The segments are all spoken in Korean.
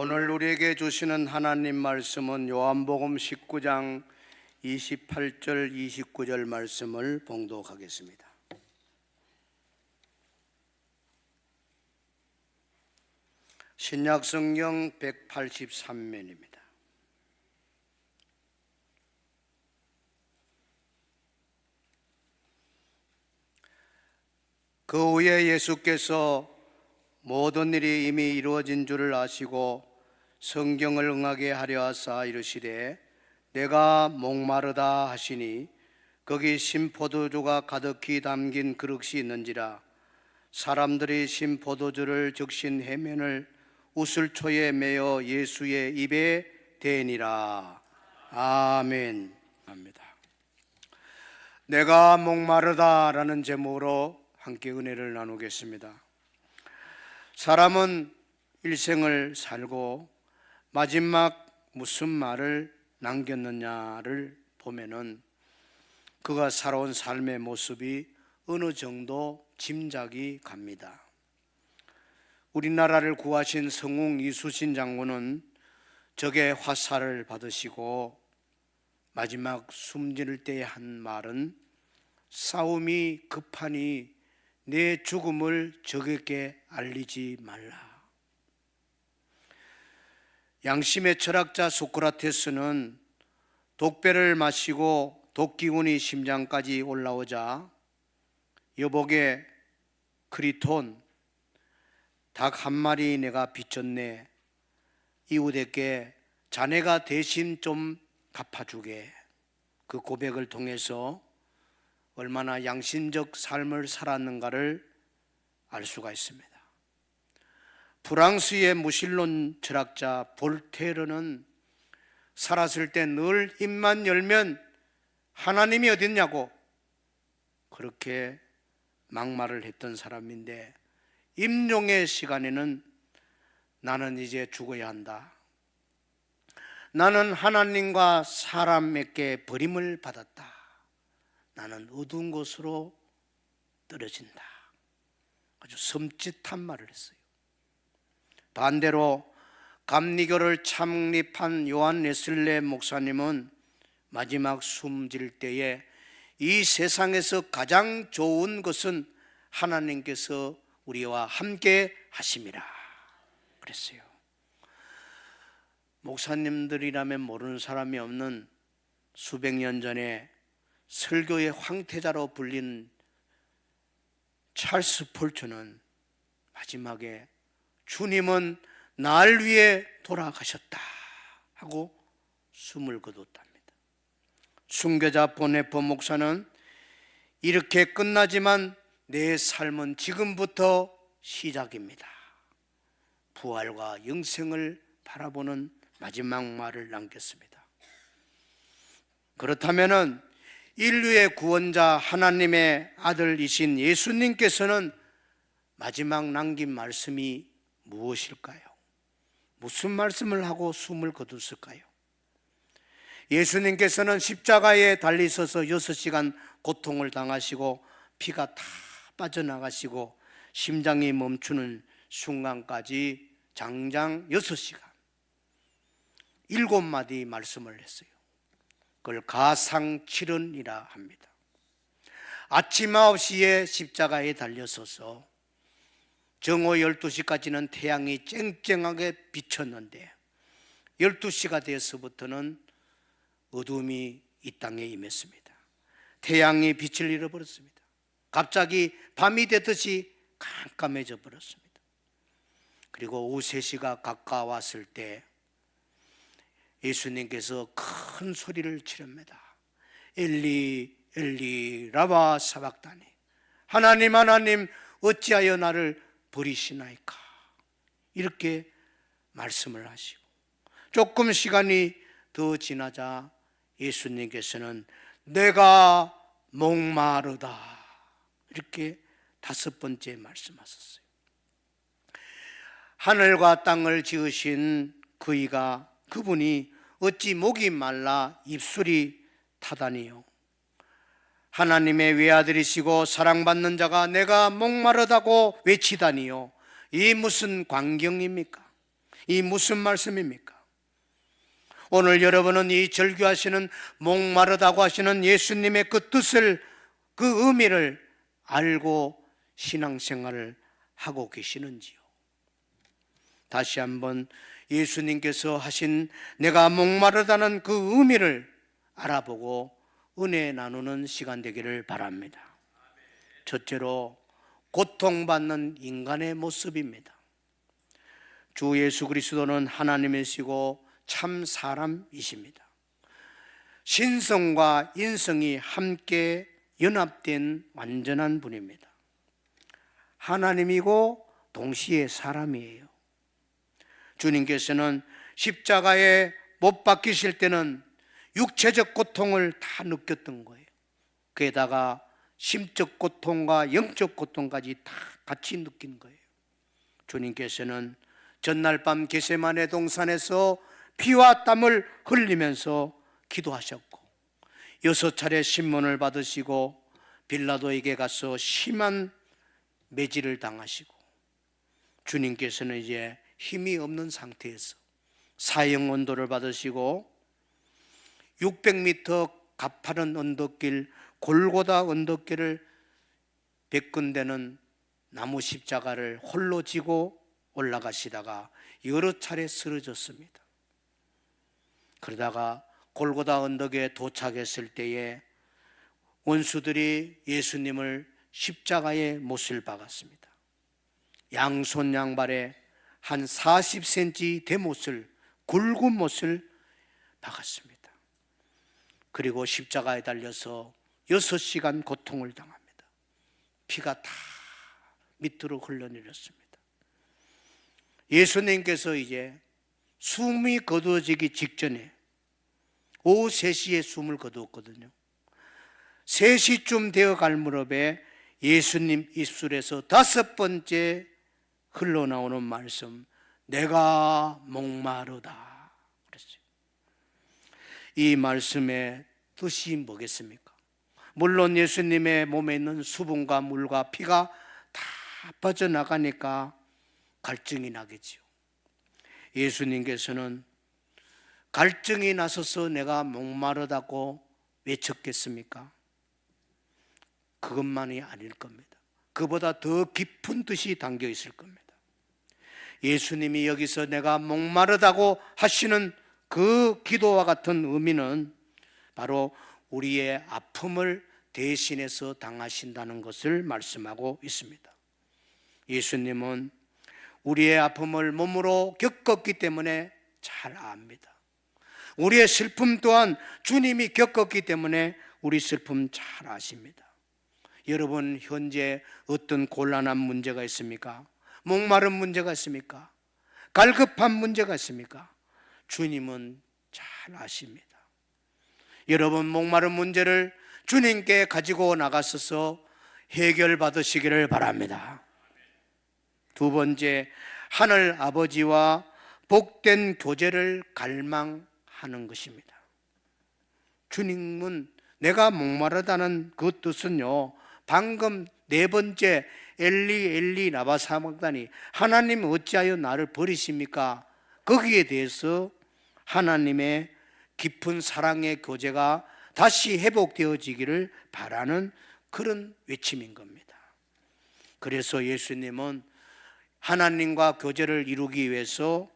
오늘 우리에게 주시는 하나님 말씀은 요한복음 19장 28절 29절 말씀을 봉독하겠습니다. 신약성경 183면입니다. 그 후에 예수께서 모든 일이 이미 이루어진 줄을 아시고 성경을 응하게 하려 하사 이르시되 내가 목마르다 하시니 거기 신포도주가 가득히 담긴 그릇이 있는지라 사람들이 신포도주를 적신 해면을 우슬초에 매어 예수의 입에 대니라. 아멘. 합니다. 내가 목마르다라는 제목으로 함께 은혜를 나누겠습니다. 사람은 일생을 살고 마지막 무슨 말을 남겼느냐를 보면은 그가 살아온 삶의 모습이 어느 정도 짐작이 갑니다. 우리나라를 구하신 성웅 이수신 장군은 적의 화살을 받으시고 마지막 숨질 때 한 말은 싸움이 급하니 내 죽음을 적에게 알리지 말라. 양심의 철학자 소크라테스는 독배를 마시고 독기운이 심장까지 올라오자 여복의 크리톤, 닭 한 마리 내가 비쳤네, 이웃에게 자네가 대신 좀 갚아주게, 그 고백을 통해서 얼마나 양심적 삶을 살았는가를 알 수가 있습니다. 프랑스의 무신론 철학자 볼테르는 살았을 때 늘 입만 열면 하나님이 어딨냐고 그렇게 막말을 했던 사람인데, 임종의 시간에는 나는 이제 죽어야 한다, 나는 하나님과 사람에게 버림을 받았다, 나는 어두운 곳으로 떨어진다, 아주 섬찟한 말을 했어요. 반대로 감리교를 창립한 요한 웨슬레 목사님은 마지막 숨질 때에 이 세상에서 가장 좋은 것은 하나님께서 우리와 함께 하심이라 그랬어요. 목사님들이라면 모르는 사람이 없는 수백 년 전에 설교의 황태자로 불린 찰스 폴처는 마지막에 주님은 날 위해 돌아가셨다 하고 숨을 거뒀답니다. 순교자 보네포 목사는 이렇게 끝나지만 내 삶은 지금부터 시작입니다, 부활과 영생을 바라보는 마지막 말을 남겼습니다. 그렇다면 인류의 구원자 하나님의 아들이신 예수님께서는 마지막 남긴 말씀이 무엇일까요? 무슨 말씀을 하고 숨을 거뒀을까요? 예수님께서는 십자가에 달리셔서 6시간 고통을 당하시고 피가 다 빠져나가시고 심장이 멈추는 순간까지 장장 6시간 7마디 말씀을 했어요. 그걸 가상칠언이라 합니다. 아침 9시에 십자가에 달려서서 정오 12시까지는 태양이 쨍쨍하게 비쳤는데 12시가 되어서부터는 어둠이 이 땅에 임했습니다. 태양이 빛을 잃어버렸습니다. 갑자기 밤이 되듯이 깜깜해져 버렸습니다. 그리고 오후 3시가 가까웠을 때 예수님께서 큰 소리를 지릅니다. 엘리 엘리 라마 사박다니, 하나님 하나님 어찌하여 나를 버리시나이까, 이렇게 말씀을 하시고 조금 시간이 더 지나자 예수님께서는 내가 목마르다, 이렇게 5번째 말씀하셨어요. 하늘과 땅을 지으신 그분이 어찌 목이 말라 입술이 타다니요, 하나님의 외아들이시고 사랑받는 자가 내가 목마르다고 외치다니요, 이 무슨 광경입니까? 이 무슨 말씀입니까? 오늘 여러분은 이 절규하시는 목마르다고 하시는 예수님의 그 뜻을, 그 의미를 알고 신앙생활을 하고 계시는지요? 다시 한번 예수님께서 하신 내가 목마르다는 그 의미를 알아보고 은혜 나누는 시간 되기를 바랍니다. 첫째로 고통받는 인간의 모습입니다. 주 예수 그리스도는 하나님이시고 참 사람이십니다. 신성과 인성이 함께 연합된 완전한 분입니다. 하나님이고 동시에 사람이에요. 주님께서는 십자가에 못 박히실 때는 육체적 고통을 다 느꼈던 거예요. 그에다가 심적 고통과 영적 고통까지 다 같이 느낀 거예요. 주님께서는 전날 밤 겟세마네 동산에서 피와 땀을 흘리면서 기도하셨고 6차례 신문을 받으시고 빌라도에게 가서 심한 매질을 당하시고 주님께서는 이제 힘이 없는 상태에서 사형 언도를 받으시고 600m 가파른 언덕길 골고다 언덕길을 100군데는 나무 십자가를 홀로 지고 올라가시다가 여러 차례 쓰러졌습니다. 그러다가 골고다 언덕에 도착했을 때에 원수들이 예수님을 십자가에 못을 박았습니다. 양손 양발에 한 40cm 대못을, 굵은 못을 박았습니다. 그리고 십자가에 달려서 6시간 고통을 당합니다. 피가 다 밑으로 흘러내렸습니다. 예수님께서 이제 숨이 거두어지기 직전에 오후 3시에 숨을 거두었거든요. 3시쯤 되어 갈 무렵에 예수님 입술에서 5번째 흘러나오는 말씀, 내가 목마르다 그랬어요. 이 말씀의 뜻이 뭐겠습니까? 물론 예수님의 몸에 있는 수분과 물과 피가 다 빠져나가니까 갈증이 나겠지요. 예수님께서는 갈증이 나서서 내가 목마르다고 외쳤겠습니까? 그것만이 아닐 겁니다. 그보다 더 깊은 뜻이 담겨 있을 겁니다. 예수님이 여기서 내가 목마르다고 하시는 그 기도와 같은 의미는 바로 우리의 아픔을 대신해서 당하신다는 것을 말씀하고 있습니다. 예수님은 우리의 아픔을 몸으로 겪었기 때문에 잘 압니다. 우리의 슬픔 또한 주님이 겪었기 때문에 우리 슬픔 잘 아십니다. 여러분 현재 어떤 곤란한 문제가 있습니까? 목마른 문제가 있습니까? 갈급한 문제가 있습니까? 주님은 잘 아십니다. 여러분 목마른 문제를 주님께 가지고 나가셔서 해결받으시기를 바랍니다. 두 번째, 하늘 아버지와 복된 교제를 갈망하는 것입니다. 주님은 내가 목마르다는 그 뜻은요, 방금 4번째 엘리 엘리 라마 사박다니, 하나님 어찌하여 나를 버리십니까? 거기에 대해서 하나님의 깊은 사랑의 교제가 다시 회복되어지기를 바라는 그런 외침인 겁니다. 그래서 예수님은 하나님과 교제를 이루기 위해서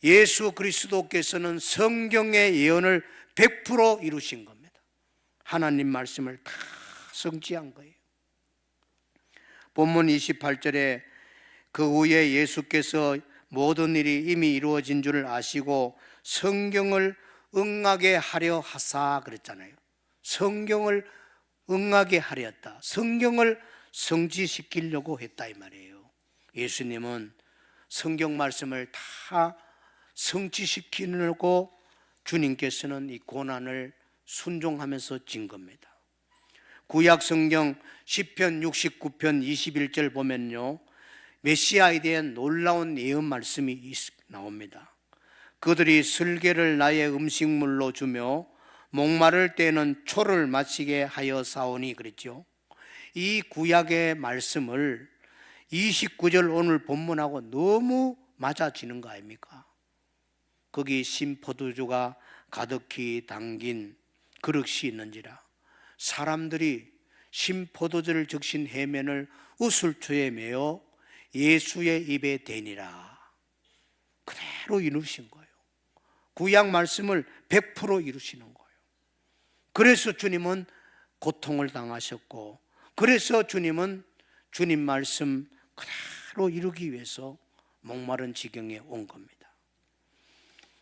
예수 그리스도께서는 성경의 예언을 100% 이루신 겁니다. 하나님 말씀을 다 성취한 거예요. 본문 28절에 그 후에 예수께서 모든 일이 이미 이루어진 줄 아시고 성경을 응하게 하려 하사 그랬잖아요. 성경을 응하게 하려 했다. 성경을 성취시키려고 했다 이 말이에요. 예수님은 성경 말씀을 다 성취시키려고 주님께서는 이 고난을 순종하면서 진 겁니다. 구약 성경 시편 69편 21절 보면요, 메시아에 대한 놀라운 예언 말씀이 나옵니다. 그들이 슬개를 나의 음식물로 주며 목마를 때에는 초를 마시게 하여 사오니 그랬죠. 이 구약의 말씀을 29절 오늘 본문하고 너무 맞아지는 거 아닙니까? 거기 신포도주가 가득히 담긴 그릇이 있는지라 사람들이 신포도주를 적신 해면을 우슬초에 매어 예수의 입에 대니라. 그대로 이루신 거예요. 구약 말씀을 100% 이루시는 거예요. 그래서 주님은 고통을 당하셨고, 그래서 주님은 주님 말씀 그대로 이루기 위해서 목마른 지경에 온 겁니다.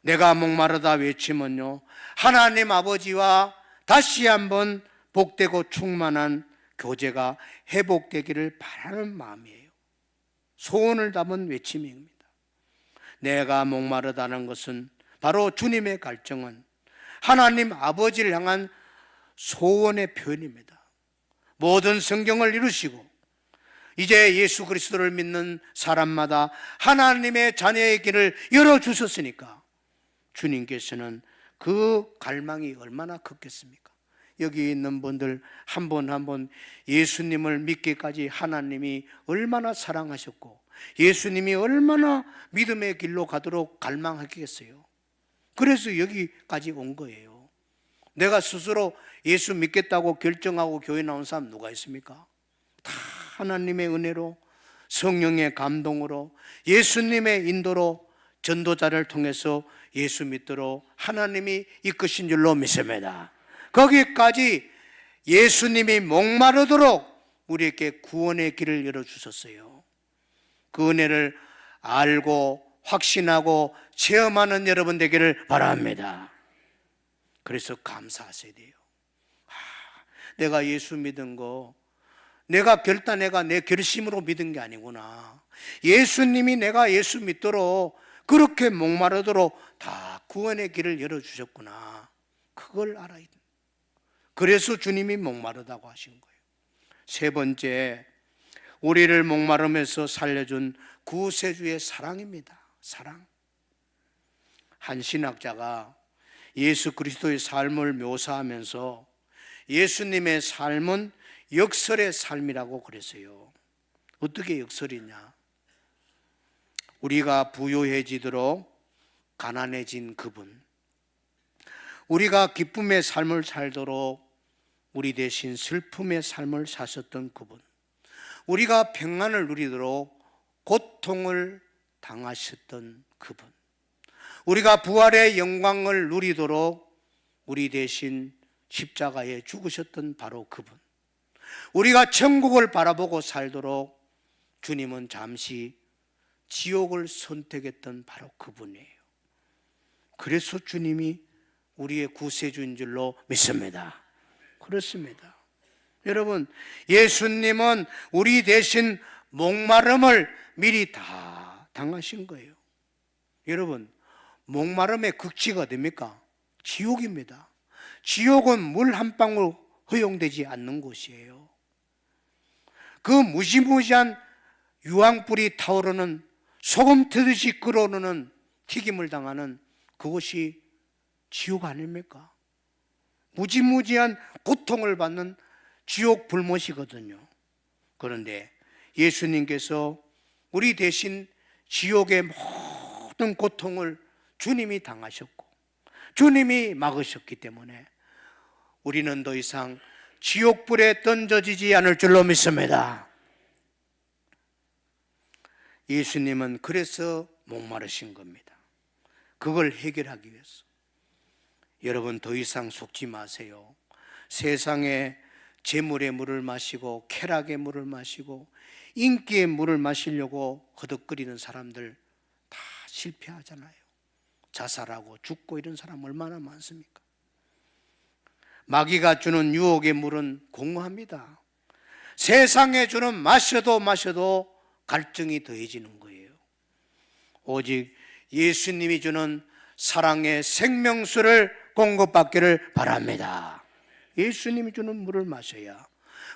내가 목마르다 외치면요, 하나님 아버지와 다시 한번 복되고 충만한 교제가 회복되기를 바라는 마음이에요. 소원을 담은 외침입니다. 내가 목마르다는 것은 바로 주님의 갈증은 하나님 아버지를 향한 소원의 표현입니다. 모든 성경을 이루시고 이제 예수 그리스도를 믿는 사람마다 하나님의 자녀의 길을 열어주셨으니까 주님께서는 그 갈망이 얼마나 컸겠습니까? 여기 있는 분들 한 분 한 분 예수님을 믿기까지 하나님이 얼마나 사랑하셨고 예수님이 얼마나 믿음의 길로 가도록 갈망하겠어요. 그래서 여기까지 온 거예요. 내가 스스로 예수 믿겠다고 결정하고 교회 나온 사람 누가 있습니까? 다 하나님의 은혜로, 성령의 감동으로, 예수님의 인도로, 전도자를 통해서 예수 믿도록 하나님이 이끄신 줄로 믿습니다. 거기까지 예수님이 목마르도록 우리에게 구원의 길을 열어주셨어요. 그 은혜를 알고 확신하고 체험하는 여러분 되기를 바랍니다. 그래서 감사하셔야 돼요. 내가 예수 믿은 거 내가 내 결심으로 믿은 게 아니구나. 예수님이 내가 예수 믿도록 그렇게 목마르도록 다 구원의 길을 열어주셨구나. 그걸 알아야 돼. 그래서 주님이 목마르다고 하신 거예요. 세 번째, 우리를 목마름에서 살려준 구세주의 사랑입니다. 사랑. 한 신학자가 예수 그리스도의 삶을 묘사하면서 예수님의 삶은 역설의 삶이라고 그랬어요. 어떻게 역설이냐? 우리가 부유해지도록 가난해진 그분, 우리가 기쁨의 삶을 살도록 우리 대신 슬픔의 삶을 사셨던 그분, 우리가 평안을 누리도록 고통을 당하셨던 그분, 우리가 부활의 영광을 누리도록 우리 대신 십자가에 죽으셨던 바로 그분, 우리가 천국을 바라보고 살도록 주님은 잠시 지옥을 선택했던 바로 그분이에요. 그래서 주님이 우리의 구세주인 줄로 믿습니다. 그렇습니다. 여러분, 예수님은 우리 대신 목마름을 미리 다 당하신 거예요. 여러분, 목마름의 극치가 됩니까? 지옥입니다. 지옥은 물 한 방울 허용되지 않는 곳이에요. 그 무시무시한 유황불이 타오르는 소금 트듯이 끓어오르는 튀김을 당하는 그것이 지옥 아닙니까? 무지무지한 고통을 받는 지옥 불못이거든요. 그런데 예수님께서 우리 대신 지옥의 모든 고통을 주님이 당하셨고 주님이 막으셨기 때문에 우리는 더 이상 지옥불에 던져지지 않을 줄로 믿습니다. 예수님은 그래서 목마르신 겁니다. 그걸 해결하기 위해서. 여러분, 더 이상 속지 마세요. 세상에 재물의 물을 마시고 쾌락의 물을 마시고 인기의 물을 마시려고 허덕거리는 사람들 다 실패하잖아요. 자살하고 죽고 이런 사람 얼마나 많습니까? 마귀가 주는 유혹의 물은 공허합니다. 세상에 주는 마셔도 갈증이 더해지는 거예요. 오직 예수님이 주는 사랑의 생명수를 공급받기를 바랍니다. 예수님이 주는 물을 마셔야,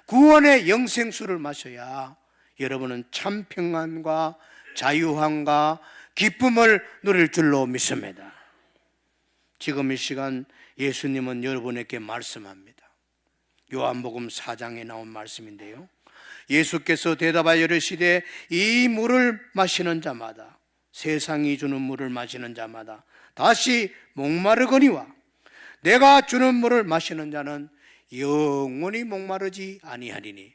구원의 영생수를 마셔야 여러분은 참 평안과 자유함과 기쁨을 누릴 줄로 믿습니다. 지금 이 시간 예수님은 여러분에게 말씀합니다. 요한복음 4장에 나온 말씀인데요, 예수께서 대답하여 이르시되 이 물을 마시는 자마다, 세상이 주는 물을 마시는 자마다 다시 목마르거니와 내가 주는 물을 마시는 자는 영원히 목마르지 아니하리니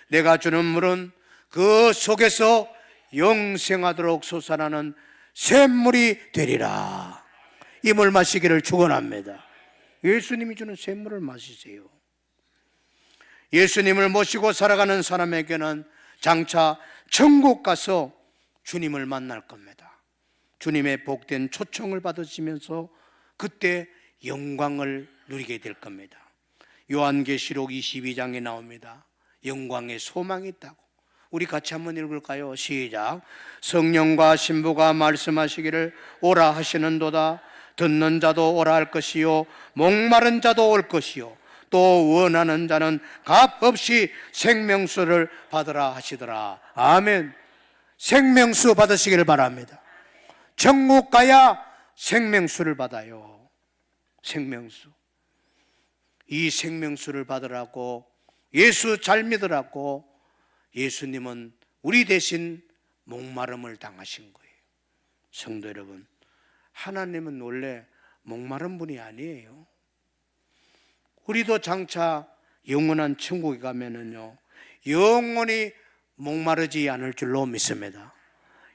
내가 주는 물은 그 속에서 영생하도록 솟아나는 샘물이 되리라. 이 물 마시기를 축원합니다. 예수님이 주는 샘물을 마시세요. 예수님을 모시고 살아가는 사람에게는 장차 천국 가서 주님을 만날 겁니다. 주님의 복된 초청을 받으시면서 그때 영광을 누리게 될 겁니다. 요한계시록 22장에 나옵니다. 영광의 소망이 있다고. 우리 같이 한번 읽을까요? 시작. 성령과 신부가 말씀하시기를 오라 하시는도다. 듣는 자도 오라 할 것이요 목마른 자도 올 것이요 또 원하는 자는 값없이 생명수를 받으라 하시더라. 아멘. 생명수 받으시기를 바랍니다. 천국 가야 생명수를 받아요. 생명수. 이 생명수를 받으라고 예수 잘 믿으라고 예수님은 우리 대신 목마름을 당하신 거예요. 성도 여러분, 하나님은 원래 목마른 분이 아니에요. 우리도 장차 영원한 천국에 가면은요 영원히 목마르지 않을 줄로 믿습니다.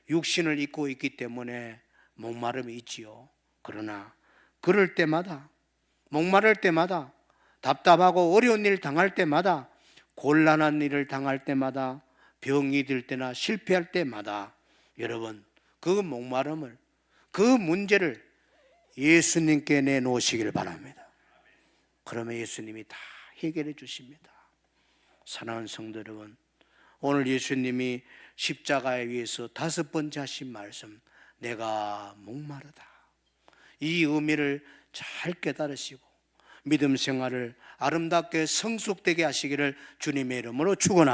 육신을 입고 있기 때문에 목마름이 있지요. 그러나 그럴 때마다, 목마를 때마다, 답답하고 어려운 일 당할 때마다, 곤란한 일을 당할 때마다, 병이 들 때나 실패할 때마다 여러분 그 목마름을, 그 문제를 예수님께 내놓으시길 바랍니다. 그러면 예수님이 다 해결해 주십니다. 사랑하는 성도 여러분, 오늘 예수님이 십자가에 위해서 5번째 하신 말씀, 내가 목마르다, 이 의미를 잘 깨달으시고 믿음 생활을 아름답게 성숙되게 하시기를 주님의 이름으로 축원합니다.